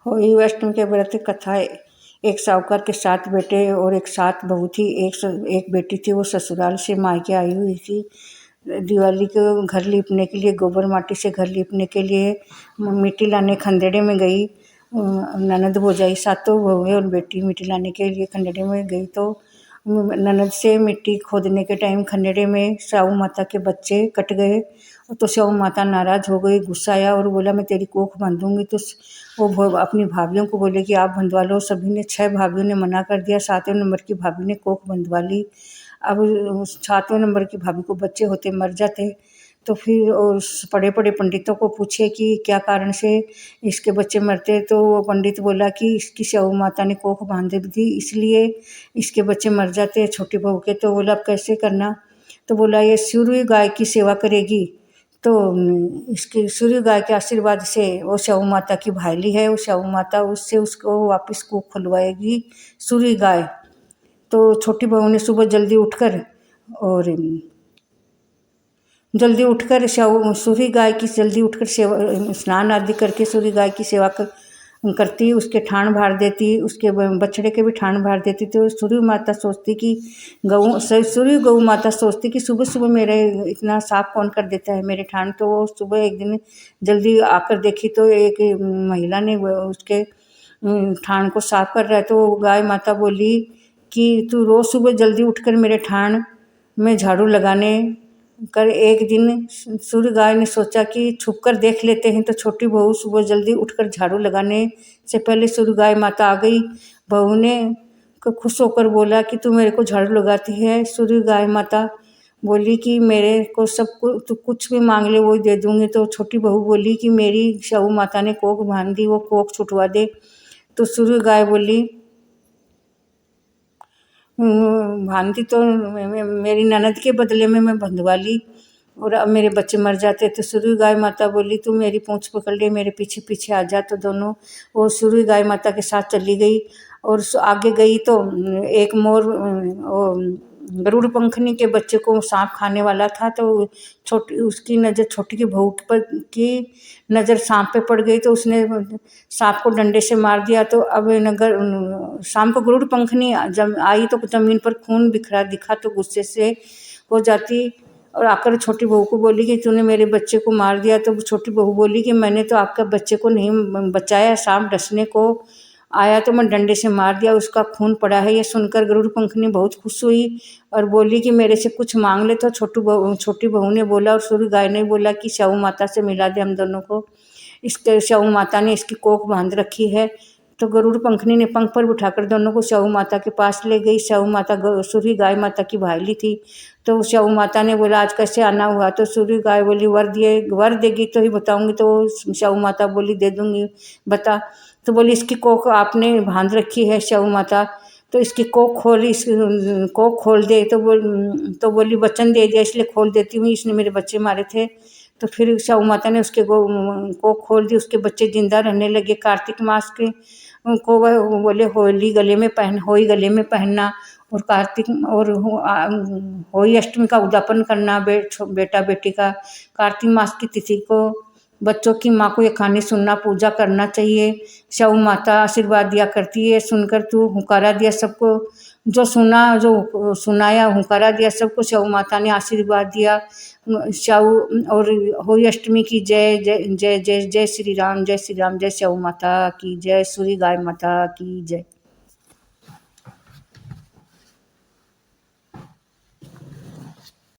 होली अष्टमी के व्रत कथा है। एक साहूकार के 7 बेटे और एक 7 बहू थी। एक बेटी थी, वो ससुराल से मायके आई हुई थी। दिवाली को घर लीपने के लिए, गोबर माटी से घर लीपने के लिए मिट्टी लाने खंदेड़े में गई। ननद भौजाई सातों बहुएं और बेटी मिट्टी लाने के लिए खंडेड़े में गई तो ननद से मिट्टी खोदने के टाइम खंडेड़े में स्याऊ माता के बच्चे कट गए। तो स्याऊ माता नाराज़ हो गई, गुस्सा आया और बोला मैं तेरी कोख बांधूंगी। तो वो अपनी भाभीियों को बोले कि आप बंधवा लो। सभी ने 6 भाभीियों ने मना कर दिया। 7वें नंबर की भाभी ने कोख बंधवा ली। अब 7वें नंबर की भाभी को बच्चे होते मर जाते। तो फिर बड़े बड़े पंडितों को पूछे कि क्या कारण से इसके बच्चे मरते। तो वो पंडित बोला कि इसकी स्याऊ माता ने कोख बांध दी, इसलिए इसके बच्चे मर जाते हैं छोटी बहू के। तो बोला अब कैसे करना। तो बोला ये सूर्य गाय की सेवा करेगी तो इसके सूर्य गाय के आशीर्वाद से वो स्याऊ माता की भाईली है, वो स्याऊ माता उससे उसको वापस कोख खुलवाएगी सूर्य गाय। तो छोटी बहू ने सुबह जल्दी उठकर सूर्य गाय की जल्दी उठकर सेवा स्नान आदि करके सूर्य गाय की सेवा करती, उसके ठाण भार देती, उसके बछड़े के भी ठाण भार देती। तो सूर्य गऊ माता सोचती कि सुबह सुबह मेरे इतना साफ कौन कर देता है मेरे ठाण। तो वो सुबह एक दिन जल्दी आकर देखी तो एक महिला ने उसके ठाण को साफ कर रहा है। तो गाय माता बोली कि तू रोज़ सुबह जल्दी उठकर मेरे ठाण में झाड़ू लगाने कर। एक दिन सूर्य गाय ने सोचा कि छुप कर देख लेते हैं। तो छोटी बहू सुबह जल्दी उठकर झाड़ू लगाने से पहले सूर्य गाय माता आ गई। बहू ने खुश होकर बोला कि तू मेरे को झाड़ू लगाती है। सूर्य गाय माता बोली कि मेरे को तू कुछ भी मांग ले वो दे दूंगी। तो छोटी बहू बोली कि मेरी स्याऊ माता ने कोख बांध दी, वो कोख छुटवा दे। तो सूर्य गाय बोली भांति तो मेरी ननद के बदले में मैं बंधवा ली और अब मेरे बच्चे मर जाते। तो सूर्य गाय माता बोली तू मेरी पूंछ पकड़ ले, मेरे पीछे पीछे आ जा। तो दोनों वो सूर्य गाय माता के साथ चली गई और आगे गई तो एक मोर गरुड़ पंखनी के बच्चे को सांप खाने वाला था। तो उसकी नज़र छोटी की बहू पर की नज़र सांप पे पड़ गई। तो उसने सांप को डंडे से मार दिया। तो अब शाम को गरुड़ पंखनी आई तो जमीन पर खून बिखरा दिखा। तो गुस्से से हो जाती और आकर छोटी बहू को बोली कि तूने मेरे बच्चे को मार दिया। तो छोटी बहू बोली कि मैंने तो आपका बच्चे को नहीं बचाया, सांप डसने को आया तो मैं डंडे से मार दिया, उसका खून पड़ा है। ये सुनकर गरुड़ पंखनी बहुत खुश हुई और बोली कि मेरे से कुछ मांग ले। तो छोटी बहू ने बोला और सूर्य गाय ने बोला कि स्याऊ माता से मिला दे हम दोनों को, इसके स्याऊ माता ने इसकी कोख बांध रखी है। तो गरुड़ पंखनी ने पंख पर बिठाकर दोनों को स्याऊ माता के पास ले गई। स्याऊ माता सूर्य गाय माता की भाईली थी। तो स्याऊ माता ने बोला आज कैसे आना हुआ। तो सूर्य गाय बोली वर देगी तो ही बताऊंगी। तो स्याऊ माता बोली दे दूंगी, बता। तो बोली इसकी कोख आपने बांध रखी है स्याऊ माता, तो इसकी कोख खोल दे। तो बोली वचन दे दिया इसलिए खोल देती हूँ, इसने मेरे बच्चे मारे थे। तो फिर स्याऊ माता ने उसके कोख खोल दी, उसके बच्चे जिंदा रहने लगे। कार्तिक मास के को वह बोले होली गले में पहनना और कार्तिक और होली अष्टमी का उद्यापन करना बेटा बेटी का। कार्तिक मास की तिथि को बच्चों की माँ को ये कहानी सुनना, पूजा करना चाहिए। स्याऊ माता आशीर्वाद दिया करती है। सुनकर तू हुंकारा दिया सबको, जो सुनाया हुंकारा दिया सबको स्याऊ माता ने आशीर्वाद दिया। स्याऊ और होली अष्टमी की जय जय जय जय जय श्री राम, जय श्री राम, जय स्याऊ माता की जय, सूर्य गाय माता की जय।